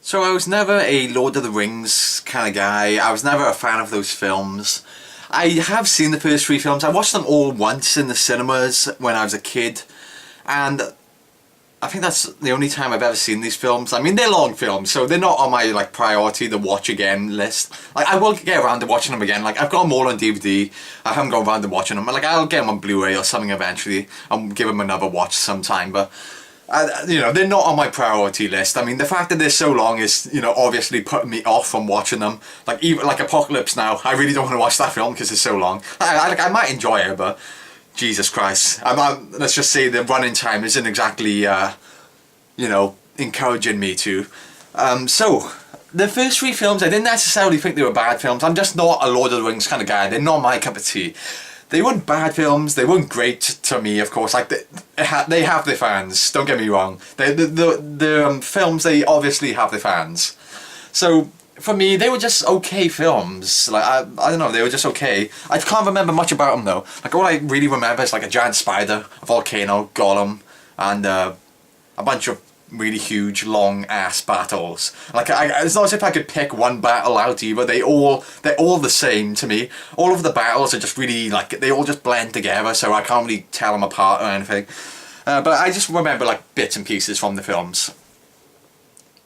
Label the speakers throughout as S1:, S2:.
S1: So I was never a Lord of the Rings kind of guy. I was never a fan of those films. I have seen the first three films. I watched them all once in the cinemas when I was a kid. And I think that's the only time I've ever seen these films. I mean, they're long films, so they're not on my like priority to watch again list. Like, I will get around to watching them again. Like, I've got them all on DVD. I haven't gone around to watching them. Like, I'll get them on Blu-ray or something eventually. I'll give them another watch sometime, but you know, they're not on my priority list. I mean, the fact that they're so long is, you know, obviously putting me off from watching them. Like, even like Apocalypse Now, I really don't want to watch that film because it's so long. I might enjoy it, but Jesus Christ, let's just say the running time isn't exactly, you know, encouraging me to. So the first three films, I didn't necessarily think they were bad films. I'm just not a Lord of the Rings kind of guy. They're not my cup of tea. They weren't bad films, they weren't great to me, of course. Like, they have their fans, don't get me wrong. The films, they obviously have their fans. So, for me, they were just okay films. Like, I don't know, they were just okay. I can't remember much about them, though. Like, all I really remember is, like, a giant spider, a volcano, Gollum, and a bunch of really huge, long-ass battles. Like, it's not as if I could pick one battle out either. They're all the same to me. All of the battles are just really, like, they all just blend together, so I can't really tell them apart or anything. But I just remember, like, bits and pieces from the films.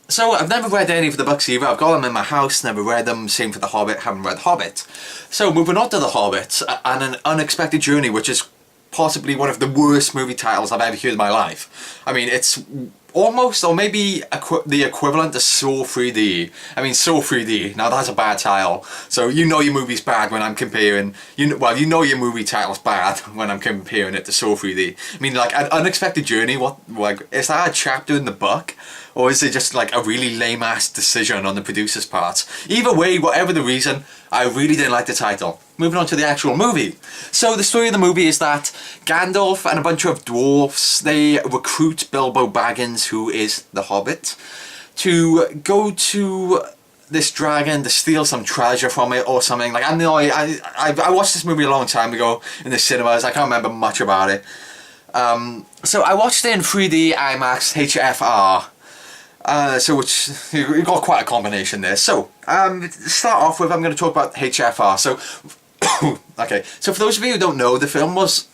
S1: So, I've never read any of the books either. I've got them in my house, never read them. Same for The Hobbit, haven't read Hobbit. So, moving on to The Hobbit, and An Unexpected Journey, which is possibly one of the worst movie titles I've ever heard in my life. I mean, it's almost, or maybe the equivalent to Saw 3D. I mean, Saw 3D, now that's a bad title. So you know your movie's bad when I'm comparing, you know your movie title's bad when I'm comparing it to Saw 3D. I mean, like, An Unexpected Journey, is that a chapter in the book? Or is it just like a really lame-ass decision on the producer's part? Either way, whatever the reason, I really didn't like the title. Moving on to the actual movie. So the story of the movie is that Gandalf and a bunch of dwarfs, they recruit Bilbo Baggins, who is the Hobbit, to go to this dragon to steal some treasure from it or something. Like, I watched this movie a long time ago in the cinemas. I can't remember much about it. So I watched it in 3D IMAX HFR. So which, you've got quite a combination there. So, to start off with, I'm going to talk about HFR. So, okay, so for those of you who don't know, the film was,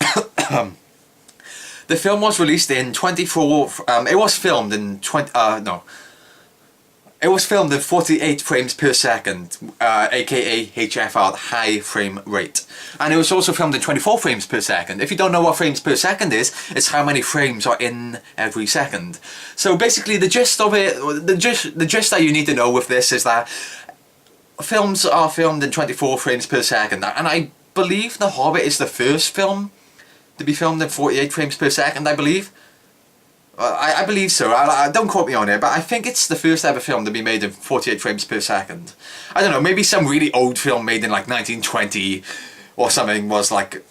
S1: the film was released in 24, it was filmed in 48 frames per second, aka HFR, high frame rate. And it was also filmed in 24 frames per second. If you don't know what frames per second is, it's how many frames are in every second. So basically the gist of it, the gist that you need to know with this is that films are filmed in 24 frames per second. And I believe The Hobbit is the first film to be filmed in 48 frames per second, I believe. I believe so. Don't quote me on it, but I think it's the first ever film to be made in 48 frames per second. I don't know, maybe some really old film made in like 1920 or something was like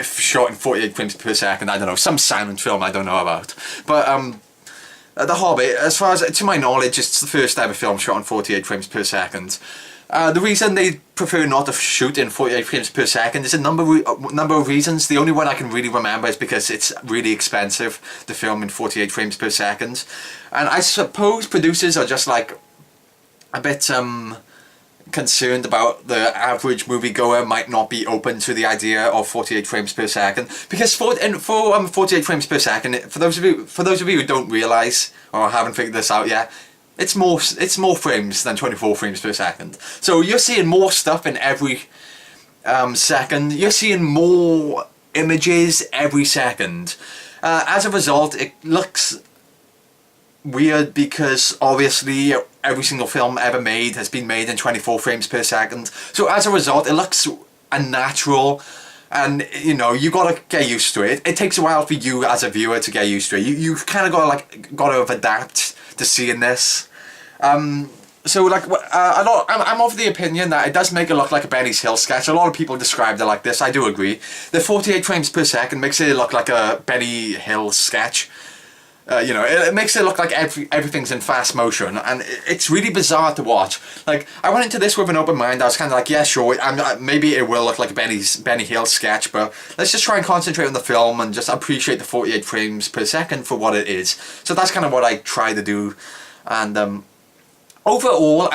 S1: shot in 48 frames per second. I don't know, some silent film I don't know about. But The Hobbit, as far as to my knowledge, it's the first ever film shot in 48 frames per second. The reason they prefer not to shoot in 48 frames per second is a number of reasons. The only one I can really remember is because it's really expensive to film in 48 frames per second. And I suppose producers are just like a bit concerned about the average moviegoer might not be open to the idea of 48 frames per second. Because for 48 frames per second, for those of you who don't realise or haven't figured this out yet, it's more frames than 24 frames per second. So you're seeing more stuff in every second. You're seeing more images every second. As a result, it looks weird because obviously every single film ever made has been made in 24 frames per second. So as a result, it looks unnatural. And, you know, you gotta get used to it. It takes a while for you as a viewer to get used to it. You've kind of got to adapt to seeing this. So like, I'm of the opinion that it does make it look like a Benny Hill sketch. A lot of people described it like this. I do agree. The 48 frames per second makes it look like a Benny Hill sketch. You know, it makes it look like everything's in fast motion, and it's really bizarre to watch. Like, I went into this with an open mind. I was kind of like, yeah, sure, maybe it will look like a Benny Hill sketch, but let's just try and concentrate on the film and just appreciate the 48 frames per second for what it is. So that's kind of what I try to do, and Overall,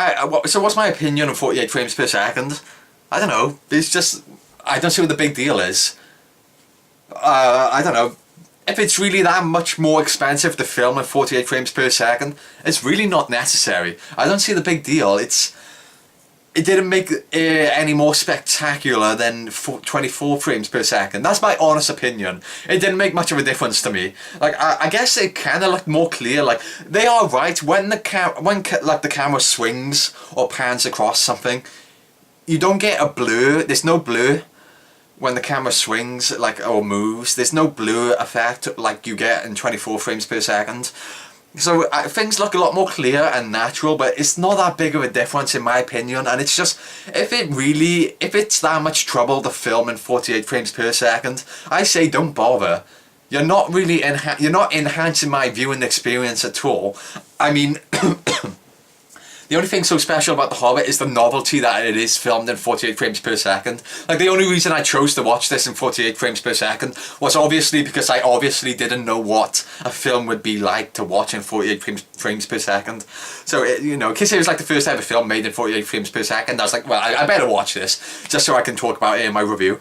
S1: so what's my opinion on 48 frames per second? I don't know. It's just, I don't see what the big deal is. I don't know. If it's really that much more expensive to film at 48 frames per second, it's really not necessary. I don't see the big deal. It didn't make it any more spectacular than 24 frames per second. That's my honest opinion. It didn't make much of a difference to me. Like, I guess it kind of looked more clear. Like, they are right, when the camera swings or pans across something, you don't get a blur. There's no blur when the camera swings, like, or moves. There's no blur effect like you get in 24 frames per second. So things look a lot more clear and natural, but it's not that big of a difference in my opinion. And it's just, if it's that much trouble to film in 48 frames per second, I say don't bother. You're not really you're not enhancing my viewing experience at all. I mean, the only thing so special about The Hobbit is the novelty that it is filmed in 48 frames per second. Like, the only reason I chose to watch this in 48 frames per second was obviously because I obviously didn't know what a film would be like to watch in 48 frames per second. So, you know, in case it was like the first ever film made in 48 frames per second, I was like, well, I better watch this, just so I can talk about it in my review.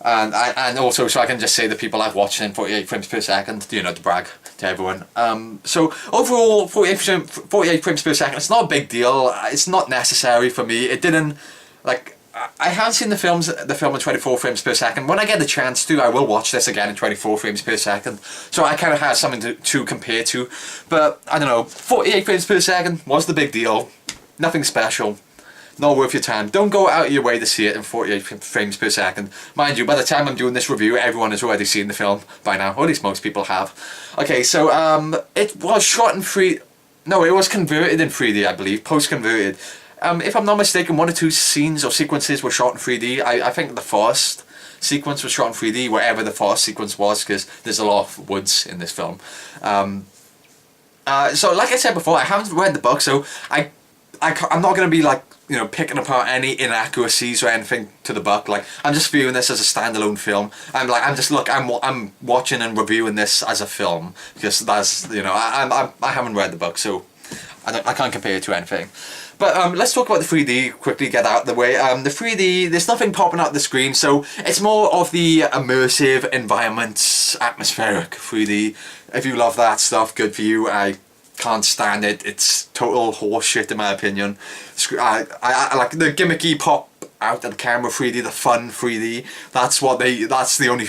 S1: And also so I can just say the people I've watched in 48 frames per second, you know, to brag to everyone. So overall, 48 frames per second, it's not a big deal. It's not necessary for me. It didn't, like, I haven't seen the film in 24 frames per second. When I get the chance to, I will watch this again in 24 frames per second. So I kind of have something to compare to. But, I don't know, 48 frames per second was the big deal. Nothing special. Not worth your time. Don't go out of your way to see it in 48 frames per second. Mind you, by the time I'm doing this review, everyone has already seen the film by now, or at least most people have. Okay, so it was shot in 3D. No, it was converted in 3D, I believe, post-converted. If I'm not mistaken, 1 or 2 scenes or sequences were shot in 3D. I think the first sequence was shot in 3D, wherever the first sequence was, because there's a lot of woods in this film. So, like I said before, I haven't read the book, so I'm not going to be like, you know, picking apart any inaccuracies or anything to the book. Like, I'm just viewing this as a standalone film. I'm watching and reviewing this as a film, because that's, you know, I haven't read the book, so I can't compare it to anything. But let's talk about the 3D quickly, get out of the way. The 3D, there's nothing popping out the screen, so it's more of the immersive environments, atmospheric 3D. If you love that stuff, good for you. I can't stand it. It's total horseshit in my opinion. I like the gimmicky pop out of the camera 3D, the fun 3D. That's the only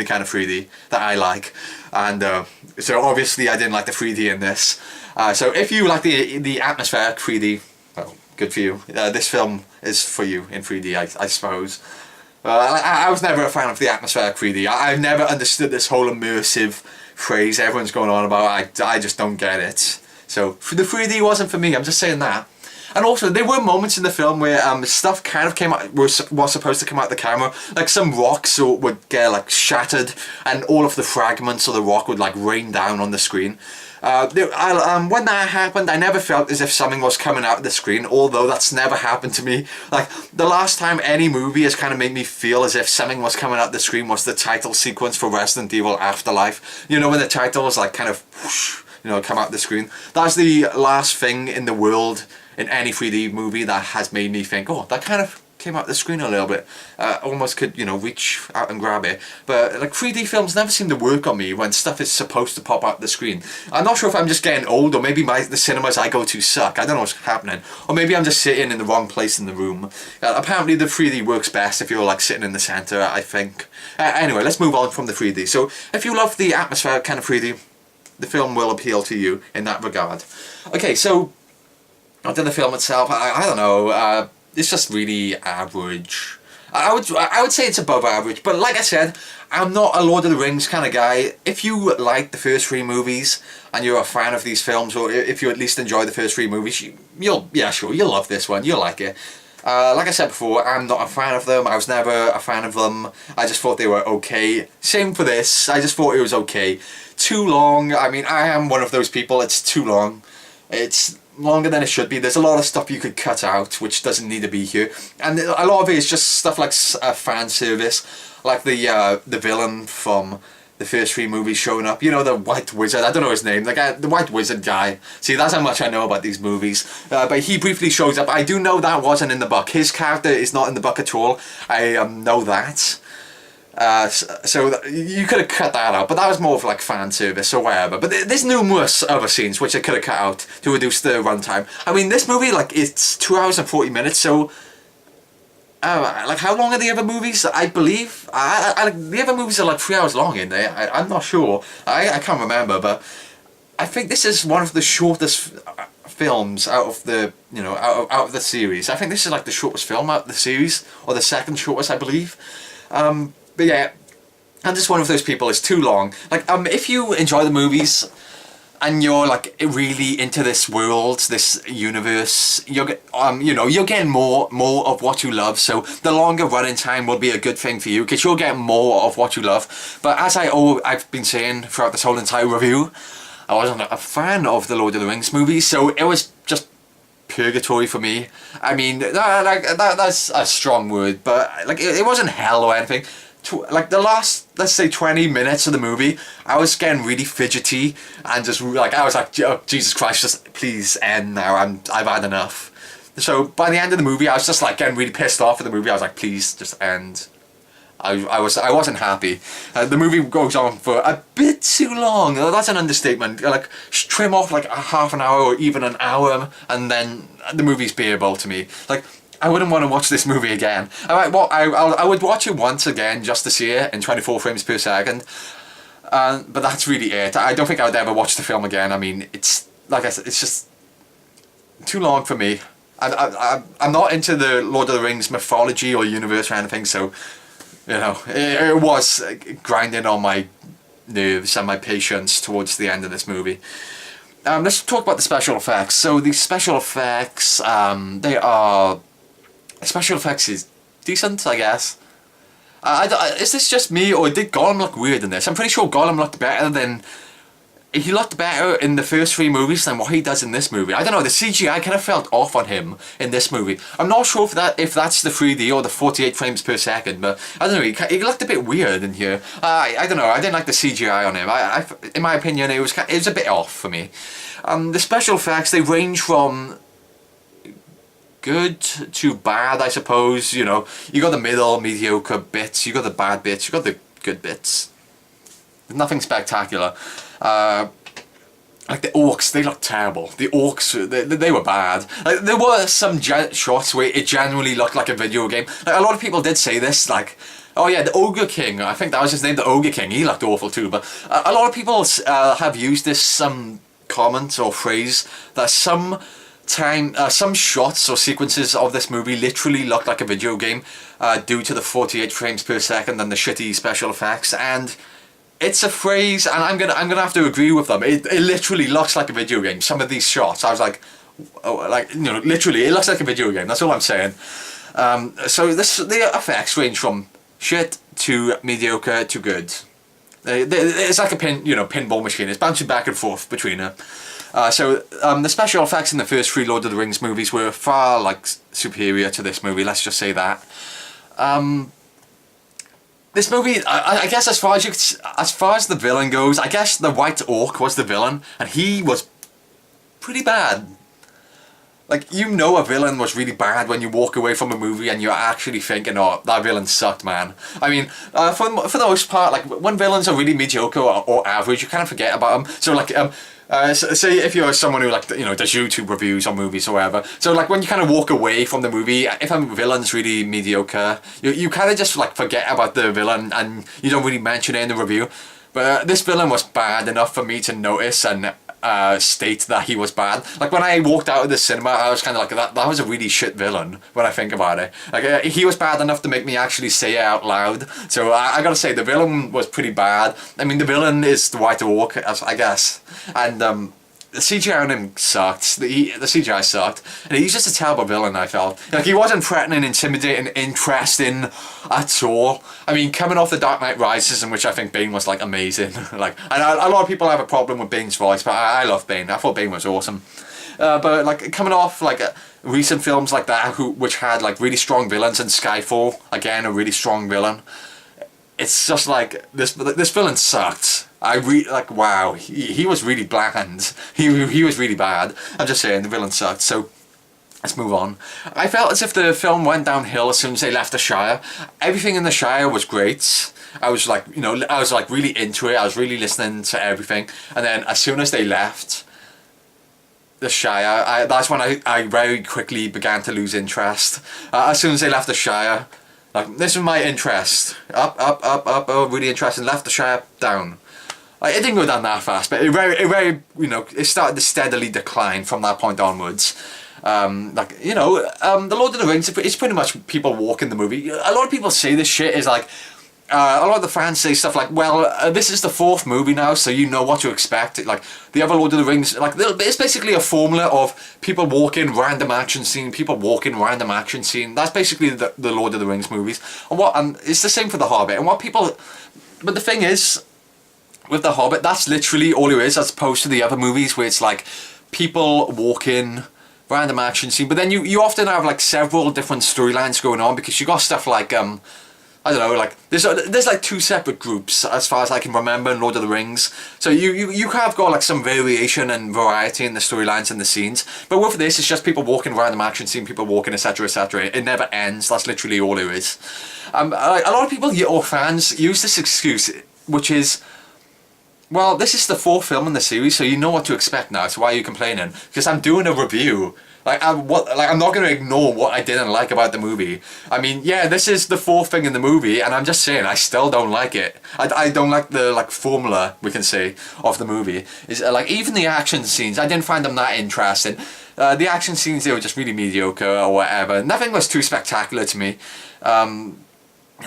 S1: kind of 3D that I like. And so obviously I didn't like the 3D in this. So if you like the atmospheric 3D, well, good for you. This film is for you in 3D, I suppose. I was never a fan of the atmospheric 3D. I've never understood this whole immersive phrase everyone's going on about. I just don't get it. So the 3D wasn't for me, I'm just saying that. And also, there were moments in the film where stuff kind of came out, was supposed to come out the camera. Like, some rocks would get like shattered, and all of the fragments of the rock would like rain down on the screen. When that happened, I never felt as if something was coming out of the screen, although that's never happened to me. Like, the last time any movie has kind of made me feel as if something was coming out of the screen was the title sequence for Resident Evil Afterlife. You know, when the titles like kind of whoosh, you know, come out the screen. That's the last thing in the world in any 3D movie that has made me think, oh, that kind of came out the screen a little bit. Almost could, you know, reach out and grab it. But like, 3D films never seem to work on me when stuff is supposed to pop out the screen. I'm not sure if I'm just getting old, or maybe the cinemas I go to suck. I don't know what's happening. Or maybe I'm just sitting in the wrong place in the room. Apparently the 3D works best if you're like sitting in the center, I think. Anyway, let's move on from the 3D. So if you love the atmospheric kind of 3D, the film will appeal to you in that regard. Okay, so onto the film itself. I don't know. It's just really average. I would say it's above average, but like I said, I'm not a Lord of the Rings kind of guy. If you like the first 3 movies and you're a fan of these films, or if you at least enjoy the first 3 movies, you'll love this one. You'll like it. Like I said before, I'm not a fan of them. I was never a fan of them. I just thought they were okay. Same for this. I just thought it was okay. Too long. I mean, I am one of those people. It's too long. It's longer than it should be. There's a lot of stuff you could cut out which doesn't need to be here, and a lot of it is just stuff like fan service, like the villain from the first three movies showing up. You know, the White Wizard, I don't know his name, the White Wizard guy. See, that's how much I know about these movies. But he briefly shows up. I do know that wasn't in the book. His character is not in the book at all. I know that. So you could have cut that out, but that was more of like fan service or whatever. But there's numerous other scenes which I could have cut out to reduce the runtime. I mean, this movie, like, it's 2 hours and 40 minutes, so... like, how long are the other movies? I believe the other movies are like 3 hours long in there. I'm not sure. I can't remember, but I think this is one of the shortest films out of the out of the series. I think this is like the shortest film out of the series, or the second shortest, I believe. But yeah, I'm just one of those people. It's too long. Like, if you enjoy the movies and you're like really into this world, this universe, you're getting more of what you love. So the longer running time will be a good thing for you, because you'll get more of what you love. But as I've been saying throughout this whole entire review, I wasn't a fan of the Lord of the Rings movies, so it was just purgatory for me. I mean, that's a strong word, but like it wasn't hell or anything. Like the last, let's say, 20 minutes of the movie, I was getting really fidgety and just like, I was like, oh, Jesus Christ, just please end now. I've had enough. So by the end of the movie, I was just like getting really pissed off at the movie. I was like, please just end. I wasn't happy. The movie goes on for a bit too long. That's an understatement. Like, trim off like a half an hour or even an hour, and then the movie's bearable to me. Like, I wouldn't want to watch this movie again. Alright, well, I would watch it once again just to see it in 24 frames per second. But that's really it. I don't think I would ever watch the film again. I mean, it's, like I said, it's just too long for me. I'm not into the Lord of the Rings mythology or universe or anything, so, you know, it was grinding on my nerves and my patience towards the end of this movie. Let's talk about the special effects. So the special effects, special effects is decent, I guess. Is this just me, or did Gollum look weird in this? I'm pretty sure Gollum looked better than... He looked better in the first three movies than what he does in this movie. I don't know, the CGI kind of felt off on him in this movie. I'm not sure if that's the 3D or the 48 frames per second, but I don't know, he looked a bit weird in here. I don't know, I didn't like the CGI on him. In my opinion, it was a bit off for me. The special effects, they range from good to bad, I suppose. You know, you got the middle, mediocre bits, you got the bad bits, you got the good bits. Nothing spectacular. Like the orcs, they look terrible. The orcs, they were bad. Like, there were some shots where it genuinely looked like a video game. Like, a lot of people did say this, like, oh yeah, the Ogre King, I think that was his name, the Ogre King, he looked awful too. But a lot of people have used this comment or phrase that some shots or sequences of this movie literally look like a video game due to the 48 frames per second and the shitty special effects. And it's a phrase, and I'm gonna have to agree with them. It literally looks like a video game. Some of these shots, I was like, oh, like, you know, literally, it looks like a video game. That's all I'm saying. So the effects range from shit to mediocre to good. It's like a pinball machine. It's bouncing back and forth between them. So the special effects in the first three Lord of the Rings movies were far like superior to this movie. Let's just say that. This movie, I guess, as far as the villain goes, I guess the White Orc was the villain, and he was pretty bad. Like, you know, a villain was really bad when you walk away from a movie and you're actually thinking, oh, that villain sucked, man. I mean, for the most part, like, when villains are really mediocre or average, you kind of forget about them. So, like, say if you're someone who, like, you know, does YouTube reviews on movies or whatever, so like when you kind of walk away from the movie, if a villain's really mediocre, you kind of just like forget about the villain and you don't really mention it in the review. But this villain was bad enough for me to notice and state that he was bad. Like, when I walked out of the cinema, I was kind of like, that was a really shit villain when I think about it. Like, he was bad enough to make me actually say it out loud. So I gotta say, the villain was pretty bad. I mean, the villain is the White Orc, I guess. And the CGI on him sucked. The CGI sucked. And he's just a terrible villain, I felt. Like, he wasn't threatening, intimidating, interesting at all. I mean, coming off The Dark Knight Rises, in which I think Bane was, like, amazing. Like, and a lot of people have a problem with Bane's voice, but I love Bane. I thought Bane was awesome. But, like, coming off, like, recent films like that, which had, like, really strong villains, and Skyfall, again, a really strong villain. it's just like this villain sucked. Like, wow, he was really bland. He was really bad. I'm just saying, the villain sucked. So let's move on. I felt as if the film went downhill as soon as they left the Shire. Everything in the Shire was great. I was like, you know, I was like really into it. I was really listening to everything. And then as soon as they left the Shire, that's when I very quickly began to lose interest. As soon as they left the Shire, like, this was my interest. Up, oh, really interesting. Left the Shire, down. Like, it didn't go down that fast, but it very, you know, it started to steadily decline from that point onwards. Like, you know, The Lord of the Rings, it's pretty much people walking the movie. A lot of people say this shit is like, a lot of the fans say stuff like, well, this is the 4th movie now, so you know what to expect. Like, the other Lord of the Rings, like, it's basically a formula of people walking, random action scene, people walking, random action scene. That's basically the Lord of the Rings movies. And it's the same for The Hobbit. And what people... But the thing is, with The Hobbit, that's literally all it is, as opposed to the other movies where it's like people walking, random action scene. But then you often have like several different storylines going on, because you got stuff like I don't know, like there's like 2 separate groups as far as I can remember in Lord of the Rings. So you have got like some variation and variety in the storylines and the scenes. But with this, it's just people walking, random action scene, people walking, etc, etc. It never ends. That's literally all it is. A lot of people or fans use this excuse, which is, well, this is the 4th film in the series, so you know what to expect now, so why are you complaining? Because I'm doing a review. Like, I'm not going to ignore what I didn't like about the movie. I mean, yeah, this is the 4th thing in the movie, and I'm just saying, I still don't like it. I don't like the, like, formula, we can say, of the movie. Is like, even the action scenes, I didn't find them that interesting. The action scenes, they were just really mediocre or whatever. Nothing was too spectacular to me.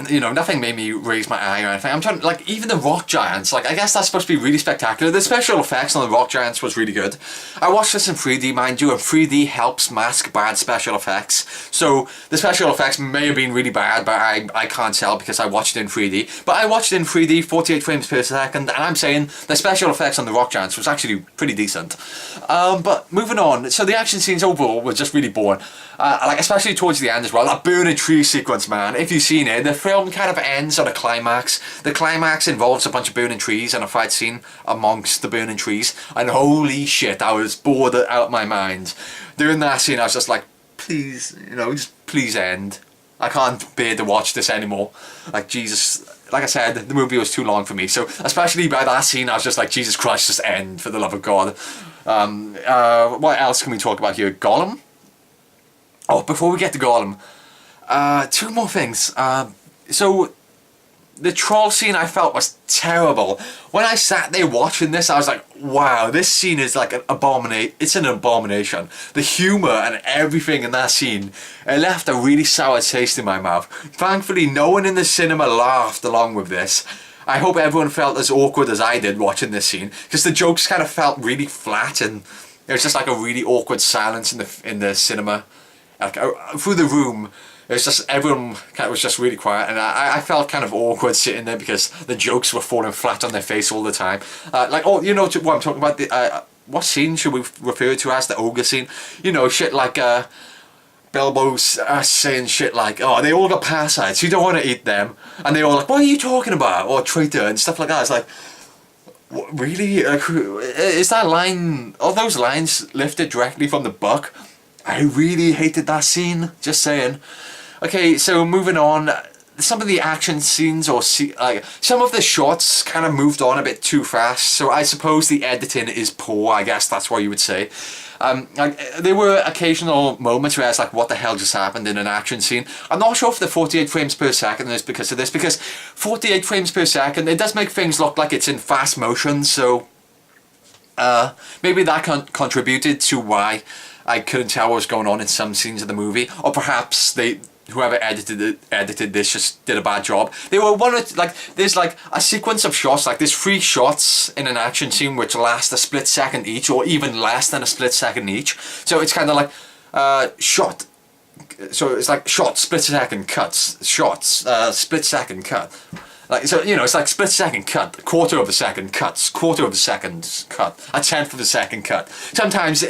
S1: You know, nothing made me raise my eye or anything. I'm trying, like, even the rock giants, like, I guess that's supposed to be really spectacular. The special effects on the rock giants was really good. I watched this in 3D, mind you, and 3D helps mask bad special effects. So, the special effects may have been really bad, but I can't tell because I watched it in 3D. But I watched it in 3D, 48 frames per second, and I'm saying the special effects on the rock giants was actually pretty decent. But moving on, so the action scenes overall were just really boring. Like, especially towards the end as well. That burning tree sequence, man, if you've seen it, the film kind of ends on a climax. The climax involves a bunch of burning trees and a fight scene amongst the burning trees. And holy shit, I was bored out of my mind. During that scene, I was just like, please, you know, just please end. I can't bear to watch this anymore. Like, Jesus, like I said, the movie was too long for me. So, especially by that scene, I was just like, Jesus Christ, just end, for the love of God. What else can we talk about here? Gollum? Oh, before we get to Gollum, 2 more things. So, the troll scene I felt was terrible. When I sat there watching this, I was like, wow, this scene is like an abomination. It's an abomination. The humour and everything in that scene, it left a really sour taste in my mouth. Thankfully, no one in the cinema laughed along with this. I hope everyone felt as awkward as I did watching this scene, because the jokes kind of felt really flat, and it was just like a really awkward silence in the cinema. Like, through the room, it was just, everyone kind of was just really quiet, and I felt kind of awkward sitting there because the jokes were falling flat on their face all the time. Like, oh, you know what I'm talking about? What scene should we refer to as the ogre scene? You know, shit like Bilbo's saying shit like, oh, they all got parasites, you don't want to eat them. And they're all like, what are you talking about? Or traitor and stuff like that. It's like, what, really? Is that line, are those lines lifted directly from the book? I really hated that scene, just saying. Okay, so moving on, some of the action scenes, or like some of the shots kind of moved on a bit too fast, so I suppose the editing is poor, I guess that's what you would say. Like, there were occasional moments where I was like, what the hell just happened in an action scene? I'm not sure if the 48 frames per second is because of this, because 48 frames per second, it does make things look like it's in fast motion, so maybe that contributed to why I couldn't tell what was going on in some scenes of the movie, or perhaps whoever edited this just did a bad job. There were there's like a sequence of shots, like there's 3 shots in an action scene which last a split second each, or even less than a split second each. So it's kind of like shot. So it's like shot, split second, cuts, shots, split second, cut. Like, so, you know, it's like split second cut, quarter of a second cuts, quarter of a second cut, a tenth of a second cut. Sometimes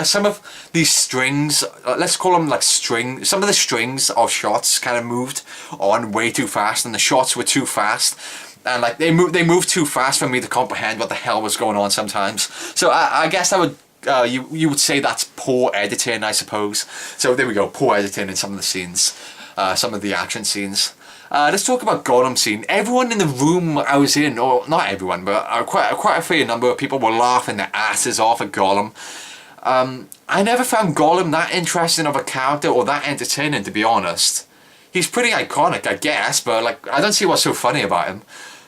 S1: some of these strings, let's call them like some of the strings of shots kind of moved on way too fast, and the shots were too fast. And like they moved too fast for me to comprehend what the hell was going on sometimes. So I guess I would you would say that's poor editing, I suppose. So there we go, poor editing in some of the scenes, some of the action scenes. Let's talk about Gollum scene. Everyone in the room I was in, or not everyone, but quite a fair number of people were laughing their asses off at Gollum. I never found Gollum that interesting of a character or that entertaining, to be honest. He's pretty iconic, I guess, but like I don't see what's so funny about him.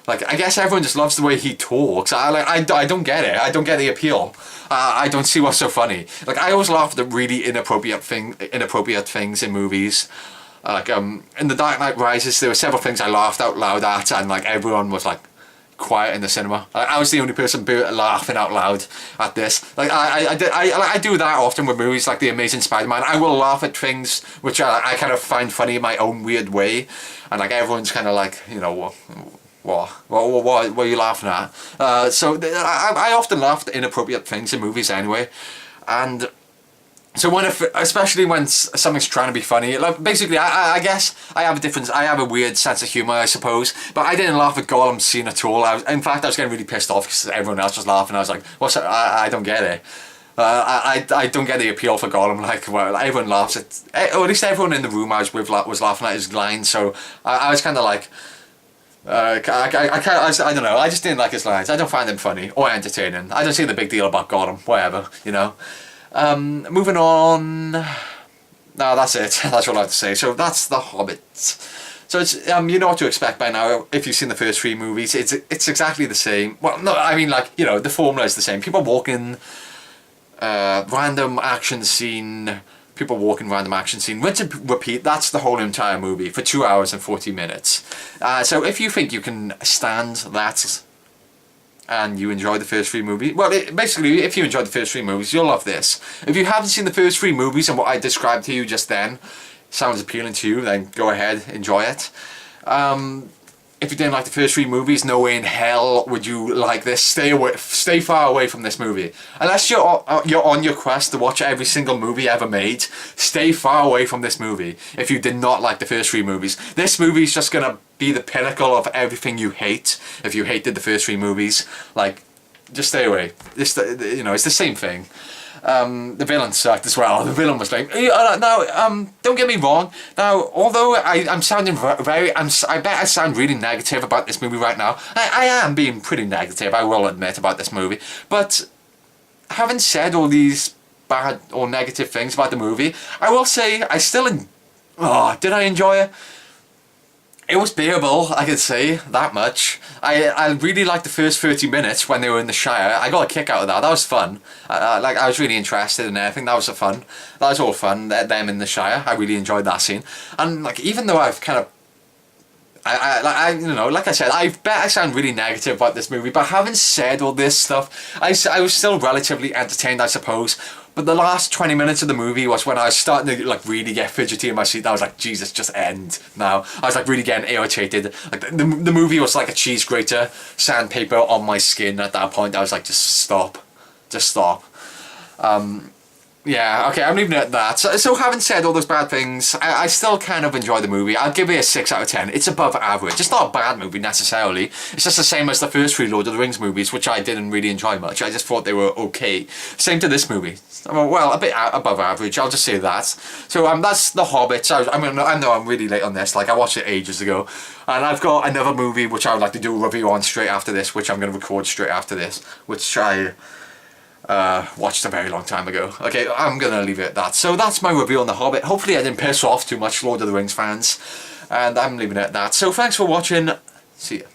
S1: Like, I guess everyone just loves the way he talks. I don't get it. I don't get the appeal. I don't see what's so funny. Like, I always laugh at really inappropriate things in movies. Like, in The Dark Knight Rises, there were several things I laughed out loud at, and like everyone was like quiet in the cinema. I was the only person laughing out loud at this. Like, I do that often with movies like The Amazing Spider-Man. I will laugh at things which I kind of find funny in my own weird way, and like everyone's kind of like, you know, what are you laughing at? So I often laugh at inappropriate things in movies anyway, and so especially when something's trying to be funny, like basically I guess I have a weird sense of humour, I suppose, but I didn't laugh at Gollum's scene at all. In fact, I was getting really pissed off because everyone else was laughing. I was like, what's that? I don't get it. I don't get the appeal for Gollum. Like, well, everyone laughs at, or at least everyone in the room I was with was laughing at his lines, so I was kind of like, I don't know, I just didn't like his lines. I don't find them funny or entertaining. I don't see the big deal about Gollum, whatever, you know. Moving on. No, that's it. That's all I have to say. So that's The Hobbit. So it's you know what to expect by now if you've seen the first 3 movies. It's exactly the same. Well, no, I mean, like, you know, the formula is the same. People walking, random action scene. People walking, random action scene. Rinse and repeat. That's the whole entire movie for 2 hours and 40 minutes. So if you think you can stand that, and you enjoy the first 3 movies, well, basically, if you enjoyed the first 3 movies, you'll love this. If you haven't seen the first 3 movies and what I described to you just then sounds appealing to you, then go ahead, enjoy it. If you didn't like the first 3 movies, no way in hell would you like this. Stay far away from this movie. Unless you're on your quest to watch every single movie ever made, stay far away from this movie if you did not like the first 3 movies. This movie's just gonna be the pinnacle of everything you hate if you hated the first 3 movies. Like, just stay away. You know, it's the same thing. The villain sucked as well. The villain was like, now, don't get me wrong. Now, although I'm sounding I bet I sound really negative about this movie right now. I am being pretty negative, I will admit, about this movie. But having said all these bad or negative things about the movie, I will say I still did I enjoy it? It was bearable, I could say, that much. I really liked the first 30 minutes when they were in the Shire. I got a kick out of that. That was fun. Like, I was really interested in everything. That was fun. That was all fun, them in the Shire. I really enjoyed that scene. And, like, even though I've kind of... you know, like I said, I bet I sound really negative about this movie, but having said all this stuff, I was still relatively entertained, I suppose. But the last 20 minutes of the movie was when I was starting to like really get fidgety in my seat. I was like, Jesus, just end now. I was like really getting irritated. Like the movie was like a cheese grater, sandpaper on my skin at that point. I was like, just stop. Just stop. Yeah, okay, I'm leaving it at that. So having said all those bad things, I still kind of enjoy the movie. I'd give it a 6 out of 10. It's above average. It's not a bad movie necessarily. It's just the same as the first 3 Lord of the Rings movies, which I didn't really enjoy much. I just thought they were okay. Same to this movie. Well, a bit above average, I'll just say that. So that's The Hobbit. I know I'm really late on this. Like, I watched it ages ago. And I've got another movie which I would like to do a review on straight after this, which I'm going to record straight after this, which I... watched a very long time ago. Okay, I'm gonna leave it at that. So that's my review on The Hobbit. Hopefully I didn't piss off too much Lord of the Rings fans, and I'm leaving it at that. So thanks for watching. See ya.